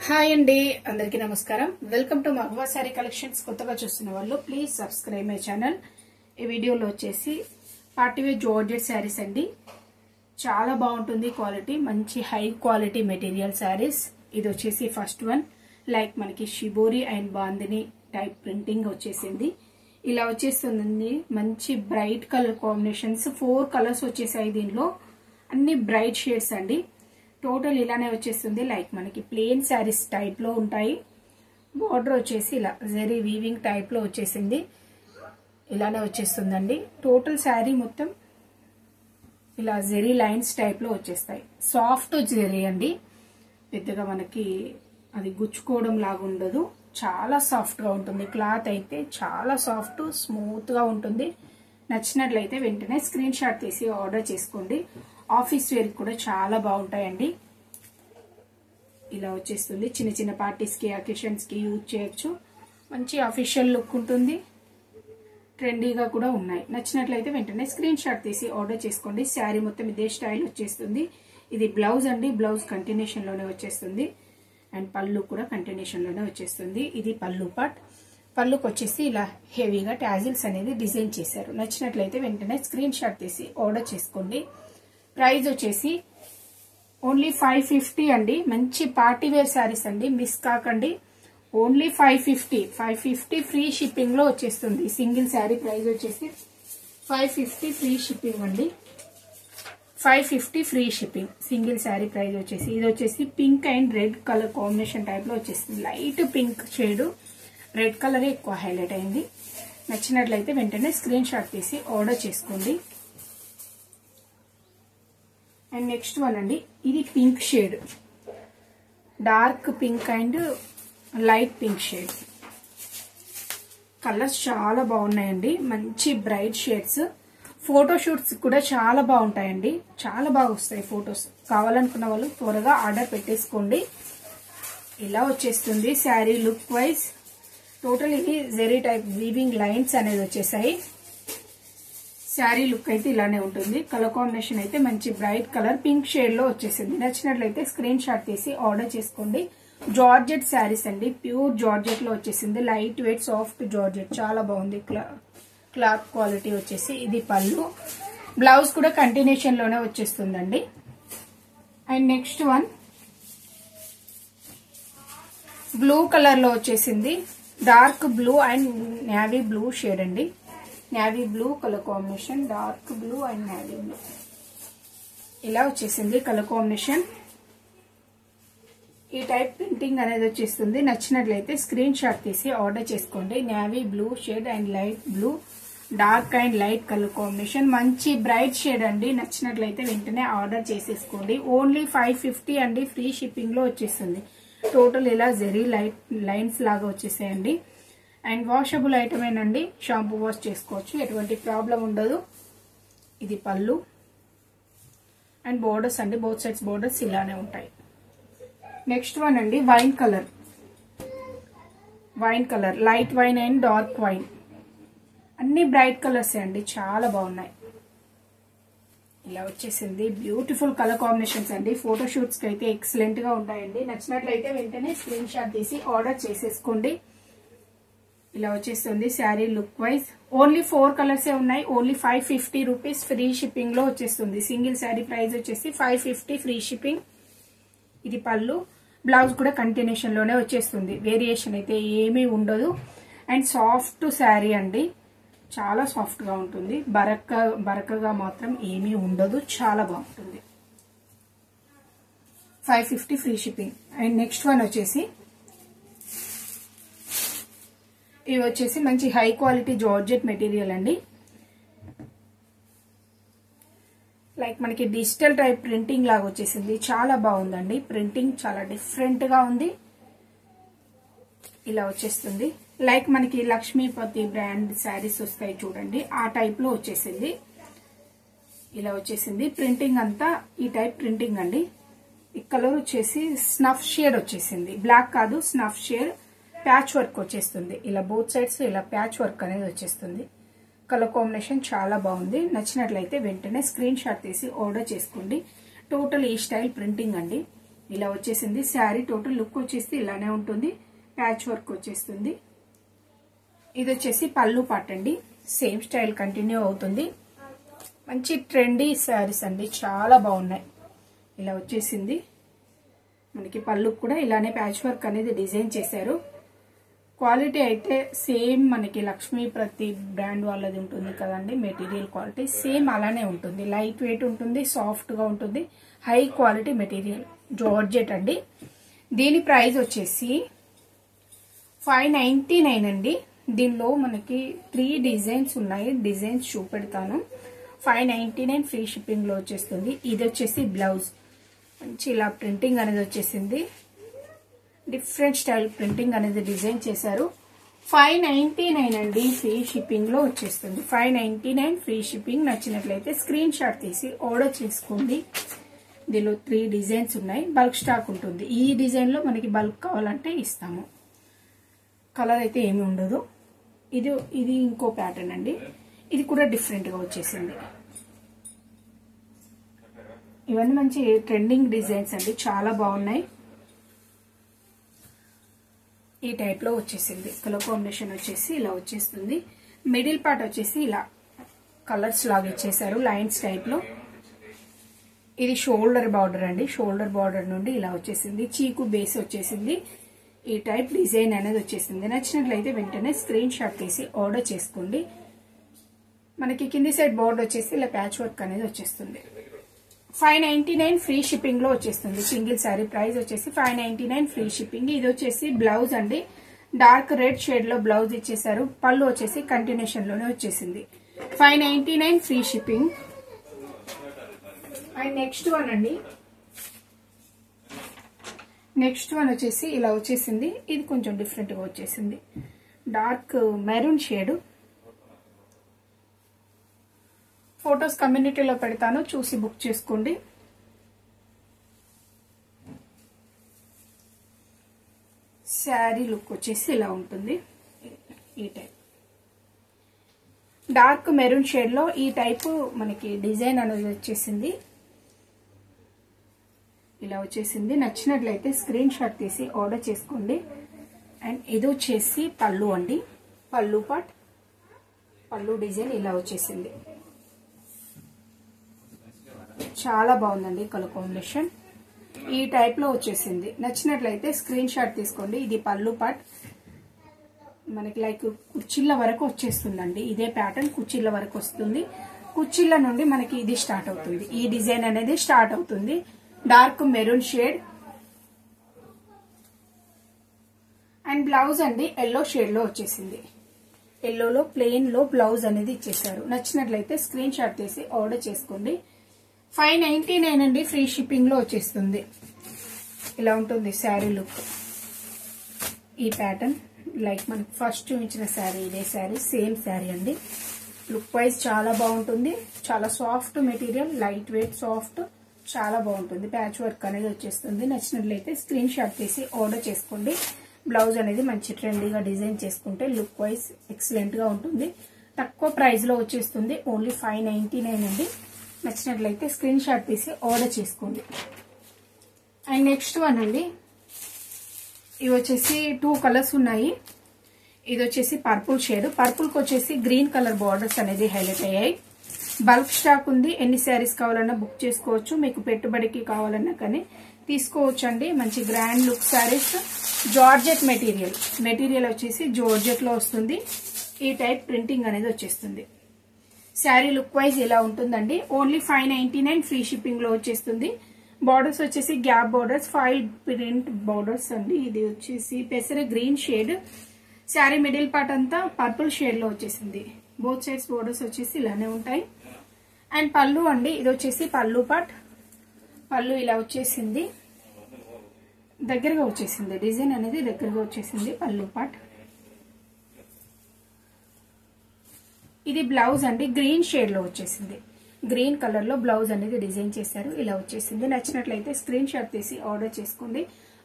Hi అండి, అందరికీ నమస్కారం. Welcome to Magava sari collections. కొత్తగా చూస్తున్న వాళ్ళు ప్లీజ్ సబ్స్క్రైబ్ మై ఛానల్. ఈ వీడియోలో వచ్చేసి పార్టీవేర్ జార్జెట్ శారీస్ అండి. చాలా బాగుంటుంది క్వాలిటీ, మంచి హై క్వాలిటీ మెటీరియల్ శారీస్. ఇది వచ్చేసి ఫస్ట్ వన్, లైక్ మనకి shibori and bandhani type printing వచ్చేసింది. ఇలా వచ్చేస్తుంది. మంచి బ్రైట్ కలర్ కాంబినేషన్స్, 4 కలర్స్ వచ్చేసాయి. దీనిలో అన్ని బ్రైట్ షేడ్స్ అండి. టోటల్ ఇలానే వచ్చేస్తుంది. లైక్ మనకి ప్లెయిన్ శారీస్ టైప్ లో ఉంటాయి. బార్డర్ వచ్చేసి ఇలా జరీ వీవింగ్ టైప్ లో వచ్చేసింది. ఇలానే వచ్చేస్తుందండి. టోటల్ శారీ మొత్తం ఇలా జరీ లైన్స్ టైప్ లో వచ్చేస్తాయి. సాఫ్ట్ జరీ అండి, పెద్దగా మనకి అది గుచ్చుకోవడం లాగా ఉండదు. చాలా సాఫ్ట్ గా ఉంటుంది. క్లాత్ అయితే చాలా సాఫ్ట్ స్మూత్ గా ఉంటుంది. నచ్చినట్లయితే వెంటనే స్క్రీన్ షాట్ తీసి ఆర్డర్ చేసుకోండి. ఆఫీస్ వేర్ కూడా చాలా బాగుంటాయండి. ఇలా వచ్చేస్తుంది. చిన్న చిన్న పార్టీస్ కి, అకేషన్స్ కి యూజ్ చేయొచ్చు. మంచి అఫీషియల్ లుక్ ఉంటుంది. ట్రెండీగా కూడా ఉన్నాయి. నచ్చినట్లయితే వెంటనే స్క్రీన్ షాట్ తీసి ఆర్డర్ చేసుకోండి. శారీ మొత్తం ఇదే స్టైల్ వచ్చేస్తుంది. ఇది బ్లౌజ్ అండి. బ్లౌజ్ కంటిన్యూషన్ లోనే వచ్చేస్తుంది. అండ్ పళ్ళు కూడా కంటిన్యూషన్ లోనే వచ్చేస్తుంది. ఇది పళ్ళు పార్ట్. పళ్ళుకి వచ్చేసి ఇలా హెవీగా టాజిల్స్ అనేది డిజైన్ చేశారు. నచ్చినట్లయితే వెంటనే స్క్రీన్ షాట్ తీసి ఆర్డర్ చేసుకోండి. ప్రైస్ వచ్చేసి ఓన్లీ 550 అండి. మంచి పార్టీ వేర్ శారీస్ అండి, మిస్ కాకండి. ఓన్లీ 550 ఫ్రీ షిప్పింగ్ లో వచ్చేస్తుంది. సింగిల్ శారీ ప్రైస్ వచ్చేసి 550 ఫ్రీ షిప్పింగ్ అండి. 550 free shipping. Single sari price వచ్చేసి ఇది వచ్చేసి pink and red colour combination type లో వచ్చేస్తుంది. Light pink shade, red colour ఎక్కువ హైలైట్ అయింది. నచ్చినట్లయితే వెంటనే స్క్రీన్ షాట్ తీసి ఆర్డర్ చేసుకోండి. అండ్ నెక్స్ట్ వన్ అండి, ఇది pink shade, dark pink and light pink shade. Colours చాలా బాగున్నాయండి. మంచి బ్రైట్ షేడ్స్. ఫోటోషూట్స్ కూడా చాలా బాగుంటాయండి. చాలా బాగా వస్తాయి ఫొటోస్. కావాలనుకున్న వాళ్ళు త్వరగా ఆర్డర్ పెట్టేసుకోండి. ఇలా వచ్చేస్తుంది శారీ లుక్ వైజ్. టోటల్ ఇది జెరీ టైప్ వీవింగ్ లైన్స్ అనేది వచ్చేసాయి. శారీ లుక్ అయితే ఇలానే ఉంటుంది. కలర్ కాంబినేషన్ అయితే మంచి బ్రైట్ కలర్ పింక్ షేడ్ లో వచ్చేసింది. నచ్చినట్లయితే స్క్రీన్ షాట్ తీసి ఆర్డర్ చేసుకోండి. జార్జెట్ శారీస్ అండి, ప్యూర్ జార్జెట్ లో వచ్చేసింది. లైట్ వెయిట్ సాఫ్ట్ జార్జెట్, చాలా బాగుంది. క్లాత్ క్వాలిటీ వచ్చేసి ఇది పళ్ళు. బ్లౌజ్ కూడా కంటిన్యూషన్ లోనే వచ్చేస్తుందండి. And next one blue colour లో వచ్చేసింది. Dark blue and navy blue shade అండి. Navy blue colour combination, dark blue and navy blue ఇలా వచ్చేసింది కలర్ కాంబినేషన్. ఈ టైప్ ప్రింటింగ్ అనేది వచ్చేస్తుంది. నచ్చినట్లయితే స్క్రీన్ షాట్ తీసి ఆర్డర్ చేసుకోండి. Navy blue shade and light blue, dark and light colour combination. మంచి బ్రైట్ షేడ్ అండి. నచ్చినట్లయితే వెంటనే ఆర్డర్ చేసేసుకోండి. ఓన్లీ 550 అండి. ఫ్రీ షిప్పింగ్ లో వచ్చేస్తుంది. టోటల్ ఇలా జెరీ లైన్స్ లాగా వచ్చేసాయండి. అండ్ వాషబుల్ ఐటమేనండి. షాంపూ వాష్ చేసుకోవచ్చు, ఎటువంటి ప్రాబ్లం ఉండదు. ఇది పళ్ళు అండ్ బోర్డర్స్ అండి. బోత్ సైడ్స్ బోర్డర్స్ ఇలానే ఉంటాయి. నెక్స్ట్ వన్ అండి, wine colour. Light wine and dark wine, అన్ని బ్రైట్ కలర్స్ అండి. చాలా బాగున్నాయి. ఇలా వచ్చేసింది. బ్యూటిఫుల్ కలర్ కాంబినేషన్స్ అండి. ఫోటోషూట్స్ కి అయితే ఎక్సలెంట్ గా ఉంటాయండి. నచ్చినట్లయితే వెంటనే స్క్రీన్ షాట్ తీసి ఆర్డర్ చేసేసుకోండి. ఇలా వచ్చేస్తుంది శారీ లుక్ వైజ్. ఓన్లీ 4 కలర్సే ఉన్నాయి. ఓన్లీ 550 రూపీస్ ఫ్రీ షిప్పింగ్ లో వచ్చేస్తుంది. సింగిల్ శారీ ప్రైస్ వచ్చేసి 550 ఫ్రీ షిప్పింగ్. ఇది పళ్ళు. బ్లౌజ్ కూడా కంటిన్యూషన్ లోనే వచ్చేస్తుంది. వేరియేషన్ అయితే ఏమీ ఉండదు. అండ్ సాఫ్ట్ శారీ అండి, చాలా సాఫ్ట్ గా ఉంటుంది. బరకగా మాత్రం ఏమీ ఉండదు. చాలా బాగుంటుంది. 550 free shipping. And next one వచ్చేసి ఇవి వచ్చేసి మంచి హై క్వాలిటీ జార్జెట్ మెటీరియల్ అండి. లైక్ మనకి డిజిటల్ టైప్ ప్రింటింగ్ లాగా వచ్చేసింది. చాలా బాగుందండి. ప్రింటింగ్ చాలా డిఫరెంట్ గా ఉంది. ఇలా వచ్చేస్తుంది. లైక్ మనకి లక్ష్మీపతి బ్రాండ్ శారీస్ వస్తాయి చూడండి, ఆ టైప్ లో వచ్చేసింది. ఇలా వచ్చేసింది. ప్రింటింగ్ అంతా ఈ టైప్ ప్రింటింగ్ అండి. ఈ కలర్ వచ్చేసి స్నఫ్ షేడ్ వచ్చేసింది. బ్లాక్ కాదు, స్నఫ్ షేడ్. ప్యాచ్ వర్క్ వచ్చేస్తుంది. ఇలా బోత్ సైడ్స్ ఇలా ప్యాచ్ వర్క్ అనేది వచ్చేస్తుంది. కలర్ కాంబినేషన్ చాలా బాగుంది. నచ్చినట్లయితే వెంటనే స్క్రీన్ షాట్ తీసి ఆర్డర్ చేసుకోండి. టోటల్ ఈ స్టైల్ ప్రింటింగ్ అండి. ఇలా వచ్చేసింది. శారీ టోటల్ లుక్ వచ్చేసి ఇలానే ఉంటుంది. ప్యాచ్ వర్క్ వచ్చేస్తుంది. ఇది వచ్చేసి పళ్ళు పార్ట్ అండి. సేమ్ స్టైల్ కంటిన్యూ అవుతుంది. మంచి ట్రెండీ శారీస్ అండి, చాలా బాగున్నాయి. ఇలా వచ్చేసింది. మనకి పళ్ళు కూడా ఇలానే ప్యాచ్ వర్క్ అనేది డిజైన్ చేశారు. క్వాలిటీ అయితే సేమ్ మనకి లక్ష్మీ ప్రతి బ్రాండ్ వాళ్ళది ఉంటుంది కదండి. మెటీరియల్ క్వాలిటీ సేమ్ అలానే ఉంటుంది. లైట్ వెయిట్ ఉంటుంది, సాఫ్ట్ గా ఉంటుంది. హై క్వాలిటీ మెటీరియల్ జార్జెట్ అండి. దీని ప్రైస్ వచ్చేసి 599 అండి. దీనిలో మనకి 3 డిజైన్స్ ఉన్నాయి. డిజైన్స్ చూపెడతాను. 599 ఫ్రీ షిప్పింగ్ లో వచ్చేస్తుంది. ఇది వచ్చేసి బ్లౌజ్. మంచి ఇలా ప్రింటింగ్ అనేది వచ్చేసింది. డిఫరెంట్ స్టైల్ ప్రింటింగ్ అనేది డిజైన్ చేశారు. 599 అండి. ఫ్రీ షిప్పింగ్ లో వచ్చేస్తుంది. 599 ఫ్రీ షిప్పింగ్. నచ్చినట్లయితే స్క్రీన్ షాట్ తీసి ఆర్డర్ చేసుకోండి. దీనిలో 3 డిజైన్స్ ఉన్నాయి. బల్క్ స్టాక్ ఉంటుంది. ఈ డిజైన్ లో మనకి బల్క్ కావాలంటే ఇస్తాము. కలర్ అయితే ఏమి ఉండదు. ఇది ఇంకో ప్యాటర్న్ అండి. ఇది కూడా డిఫరెంట్ గా వచ్చేసింది. ఇవన్నీ మంచి ట్రెండింగ్ డిజైన్స్ అండి, చాలా బాగున్నాయి. ఈ టైప్ లో వచ్చేసింది. కలర్ కాంబినేషన్ వచ్చేసి ఇలా వచ్చేస్తుంది. మిడిల్ పార్ట్ వచ్చేసి ఇలా కలర్స్ లాగా ఇచ్చేసారు లైన్స్ టైప్ లో. ఇది షోల్డర్ బార్డర్ అండి. షోల్డర్ బార్డర్ నుండి ఇలా వచ్చేసింది. చీకు బేస్ వచ్చేసింది. ఈ టైప్ డిజైన్ అనేది వచ్చేసింది. నచ్చినట్లయితే వెంటనే స్క్రీన్ షాట్ తీసి ఆర్డర్ చేసుకోండి. మనకి కింది సైడ్ బోర్డర్ వచ్చేసి ఇలా ప్యాచ్ వర్క్ అనేది వచ్చేస్తుంది. 599 ఫ్రీ షిప్పింగ్ లో వచ్చేస్తుంది. సింగిల్ శారీ ప్రైస్ వచ్చేసి 599 ఫ్రీ షిప్పింగ్. ఇది వచ్చేసి బ్లౌజ్ అండి. డార్క్ రెడ్ షేడ్ లో బ్లౌజ్ ఇచ్చేసారు. పళ్ళు వచ్చేసి కంటిన్యూషన్ లోనే వచ్చేసింది. 599 free shipping. And next one అండి. నెక్స్ట్ వన్ వచ్చేసి ఇలా వచ్చేసింది. ఇది కొంచెం డిఫరెంట్ గా వచ్చేసింది. Dark maroon shade. ఫొటోస్ కమ్యూనిటీలో పెడతాను, చూసి బుక్ చేసుకోండి. శారీ లుక్ వచ్చేసి ఇలా ఉంటుంది. ఈ టైప్ డార్క్ మెరూన్ షేడ్ లో ఈ టైప్ మనకి డిజైన్ అనేది వచ్చేసింది. ఇలా వచ్చేసింది. నచ్చినట్లయితే స్క్రీన్ షాట్ తీసి ఆర్డర్ చేసుకోండి. అండ్ ఇది వచ్చేసి పళ్ళు అండి. పళ్ళు పార్ట్, పళ్ళు డిజైన్ ఇలా వచ్చేసింది. చాలా బాగుందండి కలర్ కాంబినేషన్. ఈ టైప్ లో వచ్చేసింది. నచ్చినట్లయితే స్క్రీన్ షాట్ తీసుకోండి. ఇది పళ్ళు పార్ట్. మనకి లైక్ కుచ్చిళ్ళ వరకు వచ్చేస్తుందండి. ఇదే ప్యాటర్న్ కుచ్చిళ్ళ వరకు వస్తుంది. కుచ్చిళ్ళ నుండి మనకి ఇది స్టార్ట్ అవుతుంది. ఈ డిజైన్ అనేది స్టార్ట్ అవుతుంది. Dark maroon shade. And blouse అండి ఎల్లో షేడ్ లో వచ్చేసింది. ఎల్లోలో ప్లెయిన్ లో బ్లౌజ్ అనేది ఇచ్చేసారు. నచ్చినట్లయితే స్క్రీన్ షాట్ తీసి ఆర్డర్ చేసుకోండి. 599 అండి. ఫ్రీ షిప్పింగ్ లో వచ్చేస్తుంది. ఇలా ఉంటుంది శారీ లుక్. ఈ ప్యాటర్న్ లైక్ మనకి ఫస్ట్ చూపించిన శారీ ఇదే శారీ, సేమ్ శారీ అండి. లుక్ వైజ్ చాలా బాగుంటుంది. చాలా soft material, light weight, soft, చాలా బాగుంటుంది. ప్యాచ్ వర్క్ అనేది వచ్చేస్తుంది. నచ్చినట్లయితే స్క్రీన్ షాట్ తీసి ఆర్డర్ చేసుకోండి. బ్లౌజ్ అనేది మంచి ట్రెండీగా డిజైన్ చేసుకుంటే లుక్ వైజ్ ఎక్సలెంట్ గా ఉంటుంది. తక్కువ ప్రైస్ లో వచ్చేస్తుంది. ఓన్లీ 599 అండి. నచ్చినట్లయితే స్క్రీన్ షాట్ తీసి ఆర్డర్ చేసుకోండి. అండ్ నెక్స్ట్ వన్ అండి. ఇవి వచ్చేసి 2 కలర్స్ ఉన్నాయి. ఇది వచ్చేసి పర్పుల్ షేడ్. పర్పుల్ కి వచ్చేసి గ్రీన్ కలర్ బార్డర్స్ అనేది హైలైట్ అయ్యాయి. బల్క్ స్టాక్ ఉంది. ఎన్ని శారీస్ కావాలన్నా బుక్ చేసుకోవచ్చు. మీకు పెట్టుబడికి కావాలన్నా కానీ తీసుకోవచ్చు అండి. మంచి grand look saris. Georgette material. Material వచ్చేసి జార్జెట్ లో వస్తుంది. ఈ టైప్ ప్రింటింగ్ అనేది వచ్చేస్తుంది. శారీ లుక్ వైజ్ ఇలా ఉంటుందండి. ఓన్లీ 599 ఫ్రీ షిప్పింగ్ లో వచ్చేస్తుంది. బార్డర్స్ వచ్చేసి gap borders, file print borders అండి. ఇది వచ్చేసి పెసర green shade. Sari middle part అంతా పర్పుల్ షేడ్ లో వచ్చేసింది. బోత్ సైడ్స్ బార్డర్స్ వచ్చేసి ఇలానే ఉంటాయి. అండ్ పళ్ళు అండి. ఇది వచ్చేసి పళ్ళు పార్ట్. పళ్ళు ఇలా వచ్చేసింది. దగ్గరగా వచ్చేసింది. డిజైన్ అనేది దగ్గరగా వచ్చేసింది. పళ్ళు పార్ట్. ఇది బ్లౌజ్ అండి. గ్రీన్ షేడ్ లో వచ్చేసింది. గ్రీన్ కలర్ లో బ్లౌజ్ అనేది డిజైన్ చేశారు. ఇలా వచ్చేసింది. నచ్చినట్లయితే స్క్రీన్ షాట్ తీసి ఆర్డర్ చేసుకోండి.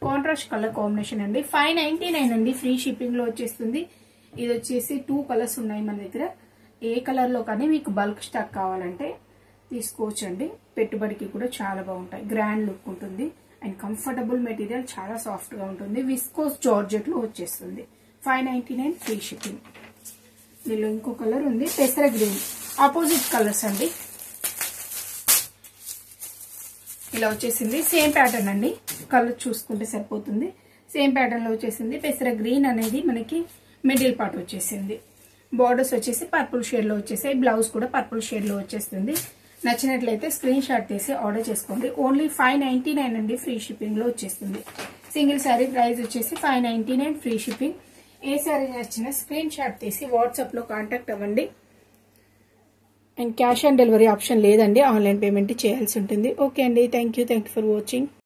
కాంట్రాస్ట్ కలర్ కాంబినేషన్ అండి. 599 అండి. ఫ్రీ షిప్పింగ్ లో వచ్చేస్తుంది. ఇది వచ్చేసి 2 కలర్స్ ఉన్నాయి మన దగ్గర. ఏ కలర్ లో కానీ మీకు బల్క్ స్టాక్ కావాలంటే తీసుకోవచ్చు అండి. పెట్టుబడికి కూడా చాలా బాగుంటాయి. గ్రాండ్ లుక్ ఉంటుంది. అండ్ కంఫర్టబుల్ మెటీరియల్, చాలా సాఫ్ట్ గా ఉంటుంది. విస్కోస్ జార్జెట్ లో వచ్చేస్తుంది. 599 ఫ్రీ షిప్పింగ్. దీనిలో ఇంకో కలర్ ఉంది, పెసర గ్రీన్. ఆపోజిట్ కలర్స్ అండి. ఇలా వచ్చేసింది. సేమ్ ప్యాటర్న్ అండి, కలర్ చూసుకుంటే సరిపోతుంది. సేమ్ ప్యాటర్న్ లో వచ్చేసింది. పెసర గ్రీన్ అనేది మనకి మిడిల్ పార్ట్ వచ్చేసింది. బార్డర్స్ వచ్చేసి పర్పుల్ షేడ్ లో వచ్చేసాయి. బ్లౌజ్ కూడా పర్పుల్ షేడ్ లో వచ్చేస్తుంది. నచ్చినట్లయితే స్క్రీన్ షాట్ తీసి ఆర్డర్ చేసుకోండి. ఓన్లీ 599 అండి, ఫ్రీ షిప్పింగ్ లో వచ్చేస్తుంది. సింగిల్ శారీ ప్రైస్ వచ్చేసి 599 ఫ్రీ షిప్పింగ్. ఏ శారీ నచ్చినా స్క్రీన్ షాట్ తీసి వాట్సాప్ లో కాంటాక్ట్ అవ్వండి. And cash on delivery option లేదండి, ఆన్లైన్ పేమెంట్ చేయాల్సి ఉంటుంది. ఓకే అండి, థ్యాంక్ యూ ఫర్ వాచింగ్.